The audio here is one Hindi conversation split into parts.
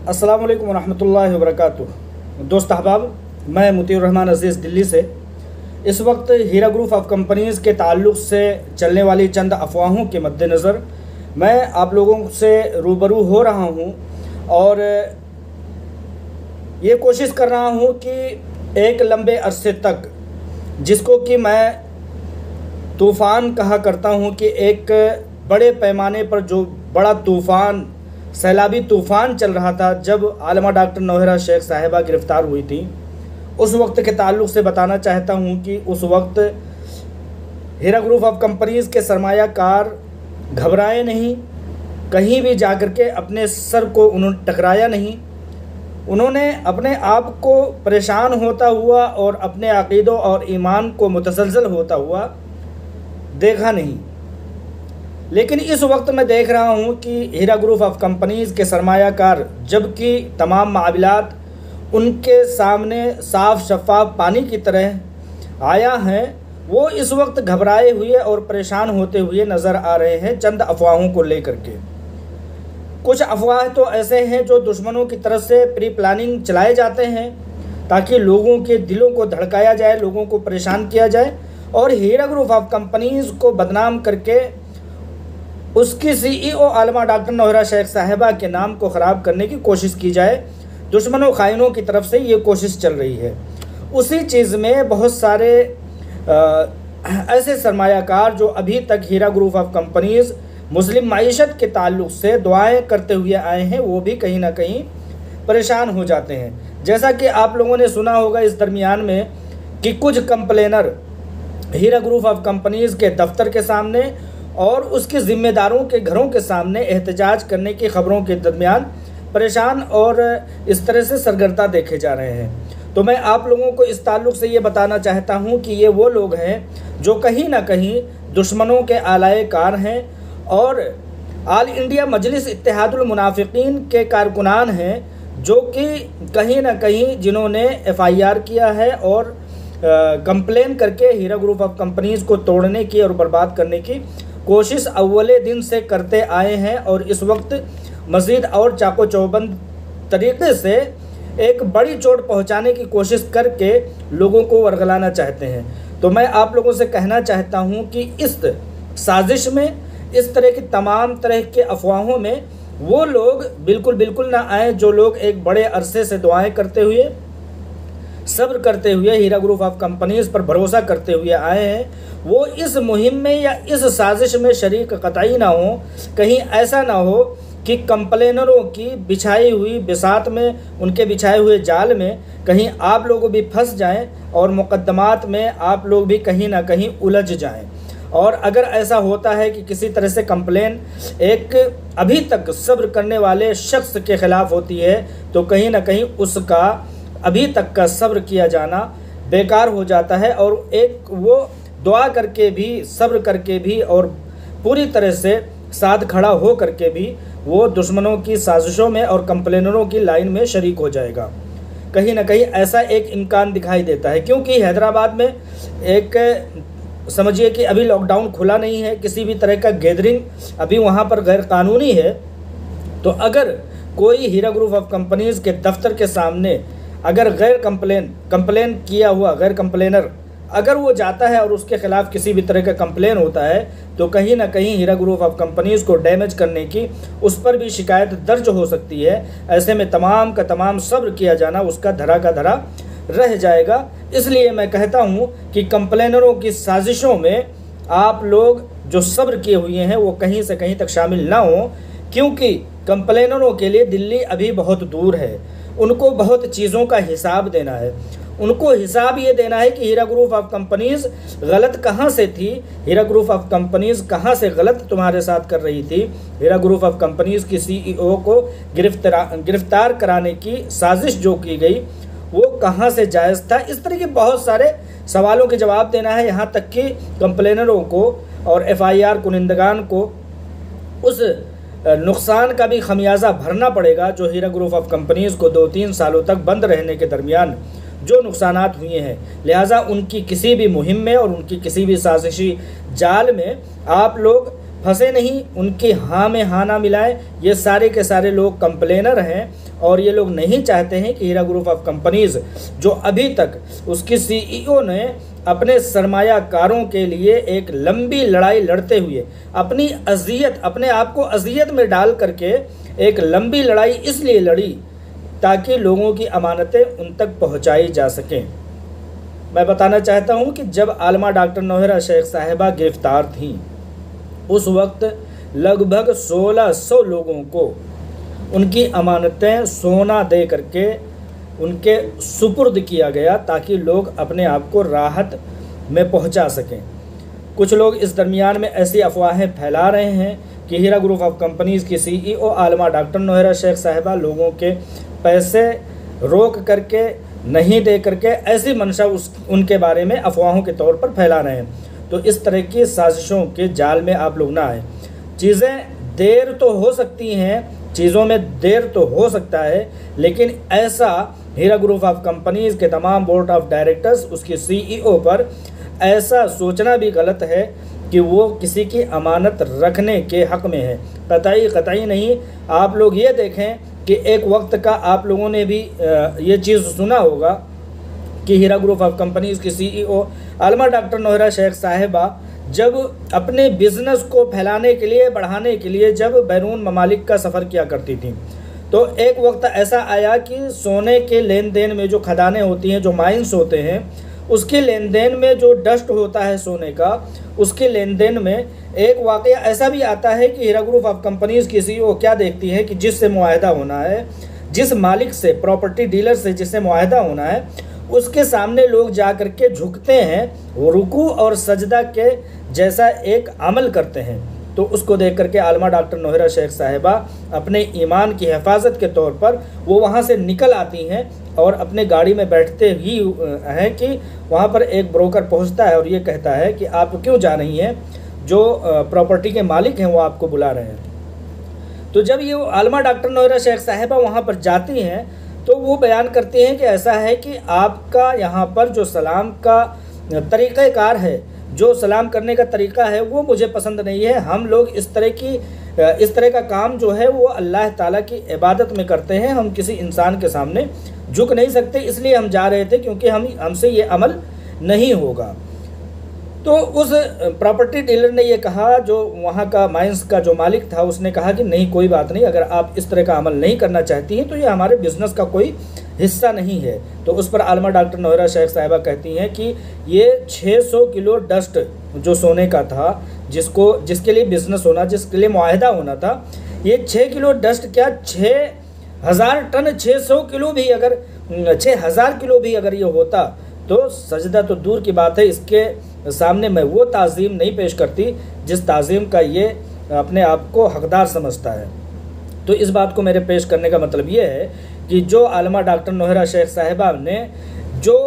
अस्सलाम वालेकुम रहमतुल्लाहि व बरकातुहू। दोस्त अहबाब, मैं मुतीउर रहमान अज़ीज़ दिल्ली से इस वक्त हीरा ग्रुप ऑफ कंपनीज़ के ताल्लुक़ से चलने वाली चंद अफवाहों के मद्देनज़र मैं आप लोगों से रूबरू हो रहा हूँ और ये कोशिश कर रहा हूँ कि एक लंबे अरसे तक, जिसको कि मैं तूफ़ान कहा करता हूँ, कि एक बड़े पैमाने पर जो बड़ा तूफ़ान, सैलाबी तूफ़ान चल रहा था जब आलमा डॉक्टर नौहरा शेख साहिबा गिरफ़्तार हुई थी, उस वक्त के ताल्लुक़ से बताना चाहता हूँ कि उस वक्त हीरा ग्रुप ऑफ कंपनीज़ के सरमायाकार घबराए नहीं, कहीं भी जाकर के अपने सर को उन्होंने टकराया नहीं। उन्होंने अपने आप को परेशान होता हुआ और अपने अक़ीदों और ईमान को मुतसलसल होता हुआ देखा नहीं। लेकिन इस वक्त मैं देख रहा हूं कि हीरा ग्रुप ऑफ कंपनीज़ के सरमायाकार, जबकि तमाम मामलात उनके सामने साफ शफाफ पानी की तरह आया हैं, वो इस वक्त घबराए हुए और परेशान होते हुए नज़र आ रहे हैं चंद अफवाहों को लेकर के। कुछ अफवाह तो ऐसे हैं जो दुश्मनों की तरफ से प्री प्लानिंग चलाए जाते हैं ताकि लोगों के दिलों को धड़काया जाए, लोगों को परेशान किया जाए और हीरा ग्रुप ऑफ कंपनीज़ को बदनाम करके उसकी CEO आलमा डॉक्टर नौहरा शेख साहिबा के नाम को ख़राब करने की कोशिश की जाए। दुश्मनों खाइनों की तरफ से ये कोशिश चल रही है। उसी चीज़ में बहुत सारे ऐसे सरमायाकार जो अभी तक हीरा ग्रुप ऑफ कंपनीज़ मुस्लिम माईशत के ताल्लुक़ से दुआएं करते हुए आए हैं, वो भी कहीं ना कहीं परेशान हो जाते हैं। जैसा कि आप लोगों ने सुना होगा इस दरमियान में कि कुछ complainer Heera group of companies के दफ्तर के सामने और उसके ज़िम्मेदारों के घरों के सामने एहतजाज करने की ख़बरों के दरमियान परेशान और इस तरह से सरगर्दा देखे जा रहे हैं। तो मैं आप लोगों को इस ताल्लुक़ से ये बताना चाहता हूँ कि ये वो लोग हैं जो कहीं ना कहीं दुश्मनों के आलाए कार हैं और आल इंडिया मजलिस इत्तेहादुल मुनाफिकीन के कारकुनान हैं, जो कि कहीं ना कहीं जिन्होंने FIR किया है और कंप्लेन करके हीरा ग्रुप ऑफ कंपनीज़ को तोड़ने की और बर्बाद करने की कोशिश अव्वले दिन से करते आए हैं और इस वक्त मज़ीद और चाको चौबंद तरीक़े से एक बड़ी चोट पहुंचाने की कोशिश करके लोगों को वरगलाना चाहते हैं। तो मैं आप लोगों से कहना चाहता हूं कि इस साजिश में, इस तरह की तमाम तरह के अफवाहों में वो लोग बिल्कुल ना आए जो लोग एक बड़े अरसे से दुआएं करते हुए, सब्र करते हुए हीरा ग्रुप ऑफ कंपनीज़ पर भरोसा करते हुए आए हैं। वो इस मुहिम में या इस साजिश में शरीक कतई ना हो। कहीं ऐसा ना हो कि कंप्लेनरों की बिछाई हुई बिसात में, उनके बिछाए हुए जाल में कहीं आप लोग भी फंस जाएं और मुकद्दमात में आप लोग भी कहीं ना कहीं उलझ जाएं। और अगर ऐसा होता है कि किसी तरह से कंप्लेन एक अभी तक सब्र करने वाले शख्स के ख़िलाफ़ होती है, तो कहीं ना कहीं उसका अभी तक का सब्र किया जाना बेकार हो जाता है और एक वो दुआ करके भी, सब्र करके भी और पूरी तरह से साथ खड़ा हो करके भी वो दुश्मनों की साजिशों में और कंप्लेनरों की लाइन में शरीक हो जाएगा। कहीं ना कहीं ऐसा एक इम्कान दिखाई देता है, क्योंकि हैदराबाद में एक समझिए कि अभी लॉकडाउन खुला नहीं है, किसी भी तरह का गैदरिंग अभी वहाँ पर गैर कानूनी है। तो अगर कोई हीरा ग्रुप ऑफ कंपनीज़ के दफ्तर के सामने अगर गैर कंप्लेन किया हुआ गैर कंप्लेनर अगर वो जाता है और उसके ख़िलाफ़ किसी भी तरह का कंप्लेन होता है, तो कहीं ना कहीं हीरा ग्रुप ऑफ कंपनीज़ को डैमेज करने की उस पर भी शिकायत दर्ज हो सकती है। ऐसे में तमाम का तमाम सब्र किया जाना उसका धरा का धरा रह जाएगा। इसलिए मैं कहता हूँ कि कंप्लेनरों की साजिशों में आप लोग जो सब्र किए हुए हैं वो कहीं से कहीं तक शामिल ना हो, क्योंकि कंप्लेनरों के लिए दिल्ली अभी बहुत दूर है। उनको बहुत चीज़ों का हिसाब देना है। उनको हिसाब ये देना है कि हीरा ग्रुप ऑफ कंपनीज़ गलत कहाँ से थी, हीरा ग्रुप ऑफ कंपनीज़ कहाँ से गलत तुम्हारे साथ कर रही थी, हीरा ग्रुप ऑफ कंपनीज़ की CEO को गिरफ्तार कराने की साजिश जो की गई वो कहाँ से जायज़ था। इस तरह के बहुत सारे सवालों के जवाब देना है। यहाँ तक कि कंप्लेनरों को और FIR कुनिंदगान को उस नुकसान का भी खमियाजा भरना पड़ेगा जो हीरा ग्रुप ऑफ कंपनीज़ को 2-3 सालों तक बंद रहने के दरमियान जो नुकसानात हुए हैं। लिहाजा उनकी किसी भी मुहिम में और उनकी किसी भी साजिशी जाल में आप लोग फंसे नहीं, उनकी हाँ में हाँ ना मिलाएं। ये सारे के सारे लोग कंप्लेनर हैं और ये लोग नहीं चाहते हैं कि हीरा ग्रुप ऑफ कंपनीज़, जो अभी तक उसकी सीईओ ने अपने सरमायाकारों के लिए एक लंबी लड़ाई लड़ते हुए अपनी अज़ियत, अपने आप को अज़ियत में डाल करके एक लंबी लड़ाई इसलिए लड़ी ताकि लोगों की अमानतें उन तक पहुंचाई जा सकें। मैं बताना चाहता हूं कि जब आलमा डॉक्टर नौहरा शेख साहिबा गिरफ्तार थीं, उस वक्त लगभग 1600 लोगों को उनकी अमानतें सोना दे करके उनके सुपुर्द किया गया ताकि लोग अपने आप को राहत में पहुंचा सकें। कुछ लोग इस दरमियान में ऐसी अफवाहें फैला रहे हैं कि हीरा ग्रुप ऑफ कंपनीज़ की सीईओ आलमा डॉक्टर नौहरा शेख साहिबा लोगों के पैसे रोक करके नहीं दे करके ऐसी मंशा उनके बारे में अफवाहों के तौर पर फैला रहे हैं। तो इस तरह की साजिशों के जाल में आप लोग ना आए। चीज़ें देर तो हो सकती हैं, चीज़ों में देर तो हो सकता है, लेकिन ऐसा हीरा ग्रुप ऑफ कंपनीज़ के तमाम बोर्ड ऑफ डायरेक्टर्स, उसकी सीईओ पर ऐसा सोचना भी गलत है कि वो किसी की अमानत रखने के हक़ में है। कतई नहीं। आप लोग ये देखें कि एक वक्त का आप लोगों ने भी ये चीज़ सुना होगा कि हीरा ग्रुप ऑफ कंपनीज़ की सीईओ आलमा डॉक्टर नौहरा शेख साहिबा जब अपने बिज़नेस को फैलाने के लिए, बढ़ाने के लिए जब बैरून ममालिक का सफ़र किया करती थी, तो एक वक्त ऐसा आया कि सोने के लेन देन में जो खदानें होती हैं, जो माइंस होते हैं, उसके लेन देन में जो डस्ट होता है सोने का, उसके लेन देन में एक वाक़या ऐसा भी आता है कि हीरा ग्रुप ऑफ कंपनीज़ की सीईओ क्या देखती है कि जिससे मुआहदा होना है, जिस मालिक से, प्रॉपर्टी डीलर से जिससे मुआहदा होना है, उसके सामने लोग जा कर के झुकते हैं, वो रुकू और सजदा के जैसा एक अमल करते हैं। तो उसको देख करके आलमा डॉक्टर नौहरा शेख साहिबा अपने ईमान की हिफाजत के तौर पर वो वहाँ से निकल आती हैं और अपने गाड़ी में बैठते ही हैं कि वहाँ पर एक ब्रोकर पहुँचता है और ये कहता है कि आप क्यों जा रही हैं, जो प्रॉपर्टी के मालिक हैं वो आपको बुला रहे हैं। तो जब ये आलमा डॉक्टर नौहरा शेख साहिबा वहाँ पर जाती हैं तो वो बयान करती हैं कि ऐसा है कि आपका यहाँ पर जो सलाम का तरीक़ाकार है, जो सलाम करने का तरीक़ा है, वो मुझे पसंद नहीं है। हम लोग इस तरह का काम जो है वो अल्लाह ताला की इबादत में करते हैं, हम किसी इंसान के सामने झुक नहीं सकते, इसलिए हम जा रहे थे क्योंकि हमसे ये अमल नहीं होगा। तो उस प्रॉपर्टी डीलर ने ये कहा, जो वहाँ का माइंस का जो मालिक था, उसने कहा कि नहीं, कोई बात नहीं, अगर आप इस तरह का अमल नहीं करना चाहती हैं तो ये हमारे बिज़नेस का कोई हिस्सा नहीं है। तो उस पर आलमा डॉक्टर नौहरा शेख साहिबा कहती हैं कि ये 600 किलो डस्ट जो सोने का था, जिसके लिए बिज़नेस होना, जिसके लिए मुआहदा होना था, ये 6 किलो डस्ट क्या 6000 टन, 600 किलो भी अगर 6000 किलो भी अगर ये होता तो सजदा तो दूर की बात है, इसके सामने मैं वो ताज़ीम नहीं पेश करती जिस ताज़ीम का ये अपने आप को हकदार समझता है। तो इस बात को मेरे पेश करने का मतलब ये है कि जो आलमा डॉक्टर नौहरा शेख साहिबा ने जो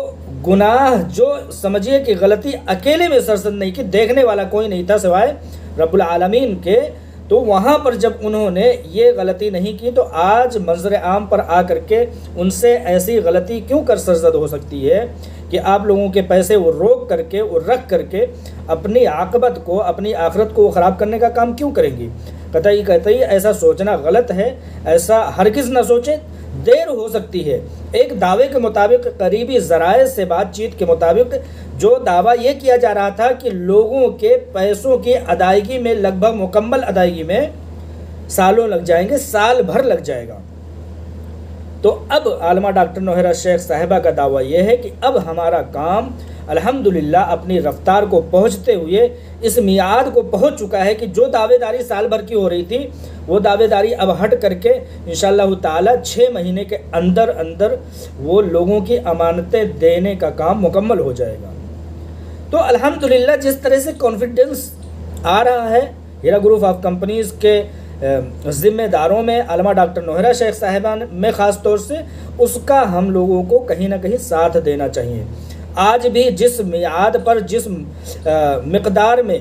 गुनाह, जो समझिए कि गलती अकेले में सरसद नहीं की, देखने वाला कोई नहीं था सिवाय रब्बुल आलमीन के, तो वहाँ पर जब उन्होंने ये गलती नहीं की तो आज मंजर आम पर आ करके उनसे ऐसी गलती क्यों कर सरजद हो सकती है कि आप लोगों के पैसे वो रोक करके, वो रख करके अपनी आकबत को, अपनी आखिरत को ख़राब करने का काम क्यों करेंगी। कतई ऐसा सोचना गलत है, ऐसा हरगिज़ न सोचें। देर हो सकती है। एक दावे के मुताबिक, करीबी ज़राए से बातचीत के मुताबिक, जो दावा ये किया जा रहा था कि लोगों के पैसों की अदायगी में, लगभग मुकम्मल अदायगी में सालों लग जाएंगे, साल भर लग जाएगा। तो अब आलमा डॉक्टर नौहरा शेख साहिबा का दावा यह है कि अब हमारा काम अल्हम्दुलिल्लाह अपनी रफ्तार को पहुंचते हुए इस मियाद को पहुंच चुका है कि जो दावेदारी साल भर की हो रही थी, वो दावेदारी अब हट करके इंशाअल्लाह ताला 6 महीने के अंदर अंदर वो लोगों की अमानतें देने का काम मुकम्मल हो जाएगा। तो अल्हम्दुलिल्लाह जिस तरह से कॉन्फिडेंस आ रहा है हीरा ग्रुप ऑफ कंपनीज़ के ज़िम्मेदारों में, आलमा डॉक्टर नौहरा शेख साहिबा में ख़ास तौर से, उसका हम लोगों को कहीं ना कहीं साथ देना चाहिए। आज भी जिस मियाद पर, जिस मिक़दार में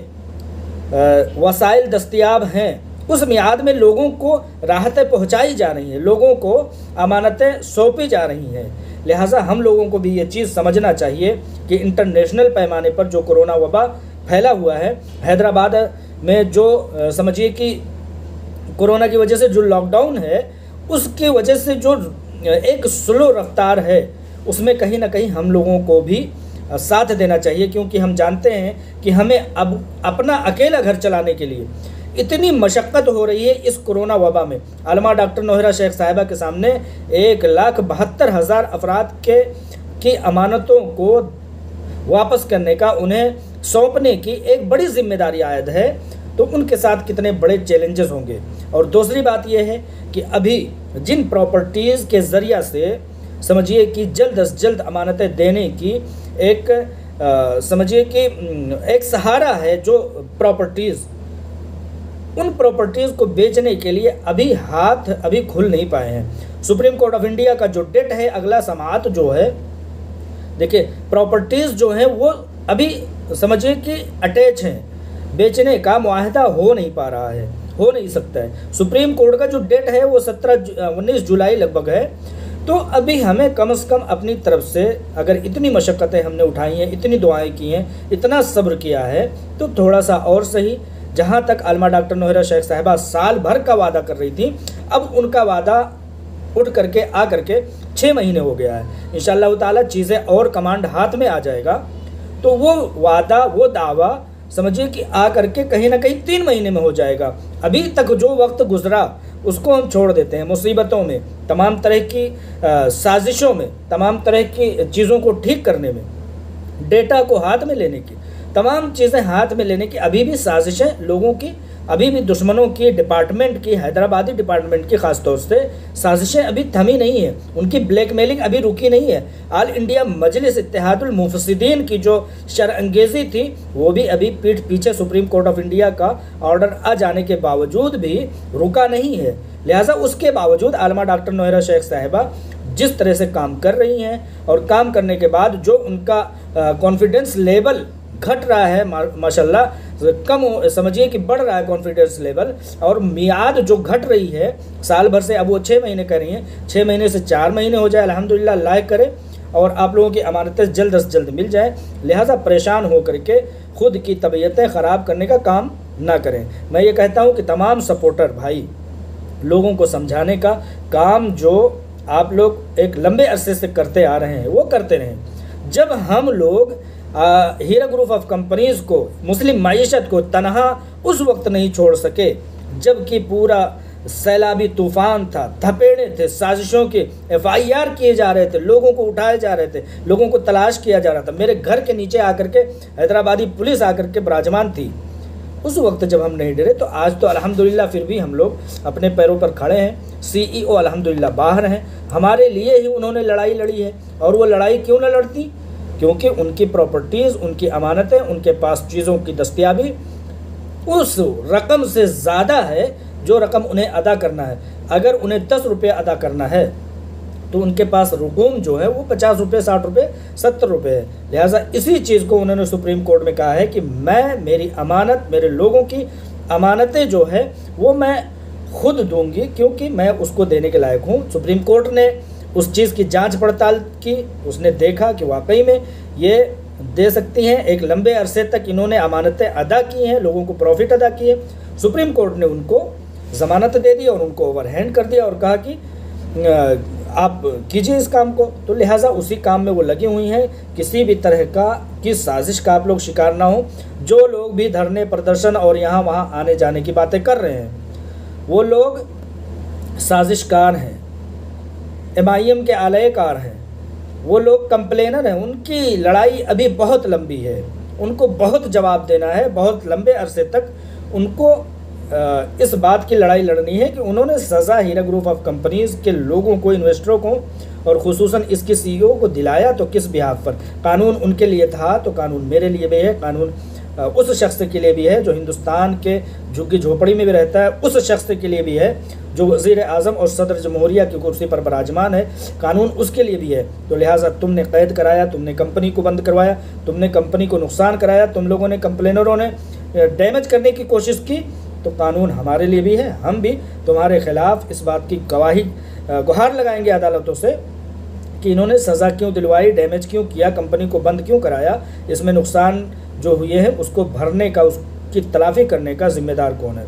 वसाइल दस्तयाब हैं, उस मियाद में लोगों को राहतें पहुंचाई जा रही हैं, लोगों को अमानतें सौंपी जा रही हैं। लिहाजा हम लोगों को भी ये चीज़ समझना चाहिए कि इंटरनेशनल पैमाने पर जो कोरोना वबा फैला हुआ है, हैदराबाद में जो समझिए कि कोरोना की वजह से जो लॉकडाउन है उसकी वजह से जो एक स्लो रफ्तार है उसमें कहीं ना कहीं हम लोगों को भी साथ देना चाहिए, क्योंकि हम जानते हैं कि हमें अब अपना अकेला घर चलाने के लिए इतनी मशक्क़त हो रही है इस कोरोना वबा में। आलमा डॉक्टर नौहरा शेख साहिबा के सामने 1,72,000 अफराद की अमानतों को वापस करने का, उन्हें सौंपने की एक बड़ी जिम्मेदारी आयद है, तो उनके साथ कितने बड़े चैलेंजेस होंगे। और दूसरी बात यह है कि अभी जिन प्रॉपर्टीज़ के ज़रिया से समझिए कि जल्द अज जल्द अमानतें देने की एक समझिए कि एक सहारा है, जो प्रॉपर्टीज़, उन प्रॉपर्टीज़ को बेचने के लिए हाथ अभी खुल नहीं पाए हैं। सुप्रीम कोर्ट ऑफ इंडिया का जो डेट है, अगला समाअत जो है, देखिए प्रॉपर्टीज़ जो हैं वो अभी समझिए कि अटैच हैं, बेचने का मुआहदा हो नहीं पा रहा है, हो नहीं सकता है। सुप्रीम कोर्ट का जो डेट है वो 19 जुलाई लगभग है। तो अभी हमें कम से कम अपनी तरफ से, अगर इतनी मशक्क़तें हमने उठाई हैं, इतनी दुआएं की हैं, इतना सब्र किया है, तो थोड़ा सा और सही। जहाँ तक आलमा डॉक्टर नौहरा शेख साहिबा साल भर का वादा कर रही थी, अब उनका वादा उठ करके आ करके 6 महीने हो गया है। इंशाअल्लाह ताला चीज़ें और कमांड हाथ में आ जाएगा, तो वो वादा, वो दावा समझिए कि आ करके कहीं ना कहीं 3 महीने में हो जाएगा। अभी तक जो वक्त गुजरा उसको हम छोड़ देते हैं, मुसीबतों में, तमाम तरह की साजिशों में, तमाम तरह की चीज़ों को ठीक करने में, डेटा को हाथ में लेने की, तमाम चीज़ें हाथ में लेने की अभी भी साजिशें लोगों की, अभी भी दुश्मनों की, डिपार्टमेंट की, हैदराबादी डिपार्टमेंट की ख़ास तौर से साजिशें अभी थमी नहीं है, उनकी ब्लैकमेलिंग अभी रुकी नहीं है। ऑल इंडिया मजलिस इत्तेहादुल मुफस्सिदीन की जो शरअंगेज़ी थी वो भी अभी पीठ पीछे सुप्रीम कोर्ट ऑफ इंडिया का ऑर्डर आ जाने के बावजूद भी रुका नहीं है। लिहाजा उसके बावजूद आलमा डॉक्टर नौहरा शेख साहिबा जिस तरह से काम कर रही हैं, और काम करने के बाद जो उनका कॉन्फिडेंस लेवल घट रहा है, माशाल्लाह कम समझिए कि बढ़ रहा है कॉन्फिडेंस लेवल, और मियाद जो घट रही है साल भर से, अब वो 6 महीने कर रही हैं, 6 महीने से 4 महीने हो जाए, अल्हम्दुलिल्लाह लायक करे और आप लोगों की अमानतें जल्द से जल्द मिल जाए। लिहाजा परेशान हो करके खुद की तबीयतें ख़राब करने का काम ना करें। मैं ये कहता हूँ कि तमाम सपोर्टर भाई, लोगों को समझाने का काम जो आप लोग एक लंबे अरसे से करते आ रहे हैं वो करते रहें। जब हम लोग हीरा ग्रुप ऑफ कंपनीज़ को, मुस्लिम मायशत को तनहा उस वक्त नहीं छोड़ सके जबकि पूरा सैलाबी तूफ़ान था, थपेड़े थे, साजिशों के FIR किए जा रहे थे, लोगों को उठाए जा रहे थे, लोगों को तलाश किया जा रहा था, मेरे घर के नीचे आकर के हैदराबादी पुलिस आकर के विराजमान थी। उस वक्त जब हम नहीं डरे, तो आज तो अल्हम्दुलिल्लाह फिर भी हम लोग अपने पैरों पर खड़े हैं। CEO अल्हम्दुलिल्लाह बाहर हैं, हमारे लिए ही उन्होंने लड़ाई लड़ी है। और वो लड़ाई क्यों न लड़ती? क्योंकि उनकी प्रॉपर्टीज़, उनकी अमानतें, उनके पास चीज़ों की दस्तयाबी उस रकम से ज़्यादा है जो रकम उन्हें अदा करना है। अगर उन्हें 10 रुपये अदा करना है तो उनके पास रकूम जो है वो 50 रुपये, 60 रुपये, 70 रुपये है। लिहाजा इसी चीज़ को उन्होंने सुप्रीम कोर्ट में कहा है कि मैं, मेरी अमानत, मेरे लोगों की अमानतें जो है वो मैं खुद दूंगी, क्योंकि मैं उसको देने के लायक हूँ। सुप्रीम कोर्ट ने उस चीज़ की जांच पड़ताल की, उसने देखा कि वाकई में ये दे सकती हैं। एक लंबे अरसे तक इन्होंने अमानतें अदा की हैं, लोगों को प्रॉफिट अदा किए। सुप्रीम कोर्ट ने उनको ज़मानत दे दी और उनको ओवरहैंड कर दिया और कहा कि आप कीजिए इस काम को। तो लिहाजा उसी काम में वो लगी हुई हैं, किसी भी तरह की साजिश का आप लोग शिकार ना हो। जो लोग भी धरने, प्रदर्शन और यहाँ वहाँ आने जाने की बातें कर रहे हैं वो लोग साजिशकार हैं, MIM के आलयकार हैं, वो लोग कंप्लेनर हैं। उनकी लड़ाई अभी बहुत लंबी है, उनको बहुत जवाब देना है, बहुत लंबे अरसे तक उनको इस बात की लड़ाई लड़नी है कि उन्होंने सज़ा हीरा ग्रुप ऑफ कंपनीज़ के लोगों को, इन्वेस्टरों को और ख़ुसूसन इसके CEO को दिलाया तो किस बिहाफ पर। कानून उनके लिए था तो कानून मेरे लिए भी है, कानून उस शख्स के लिए भी है जो हिंदुस्तान के झुग्गी झोपड़ी में भी रहता है, उस शख्स के लिए भी है जो वज़ीर आज़म और सदर जमहूरिया की कुर्सी पर विराजमान है, कानून उसके लिए भी है। तो लिहाजा तुमने कैद कराया, तुमने कंपनी को बंद करवाया, तुमने कंपनी को नुकसान कराया, तुम लोगों ने, कंप्लेनरों ने डैमेज करने की कोशिश की, तो कानून हमारे लिए भी है। हम भी तुम्हारे खिलाफ इस बात की गुहार लगाएंगे अदालतों से कि इन्होंने सज़ा क्यों दिलवाई, डैमेज क्यों किया, कंपनी को बंद क्यों कराया, इसमें नुकसान जो हुए हैं उसको भरने का की तलाफ़ी करने का ज़िम्मेदार कौन है।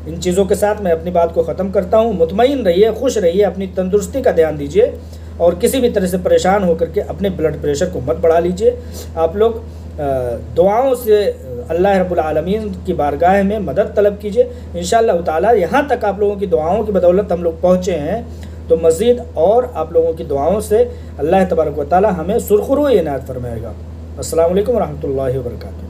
इन चीज़ों के साथ मैं अपनी बात को ख़त्म करता हूँ। मुतमईन रहिए, खुश रहिए, अपनी तंदुरुस्ती का ध्यान दीजिए और किसी भी तरह से परेशान होकर के अपने ब्लड प्रेशर को मत बढ़ा लीजिए। आप लोग दुआओं से अल्लाह रब्बुल आलमीन की बारगाह में मदद तलब कीजिए। इंशाअल्लाह ताला यहाँ तक आप लोगों की दुआओं की बदौलत हम लोग पहुँचे हैं, तो मज़ीद और आप लोगों की दुआओं से अल्लाह तबारक व तआला हमें सुरखुरू इनायत फरमाएगा। अस्सलामु अलैकुम व रहमतुल्लाहि व बरकातुहू।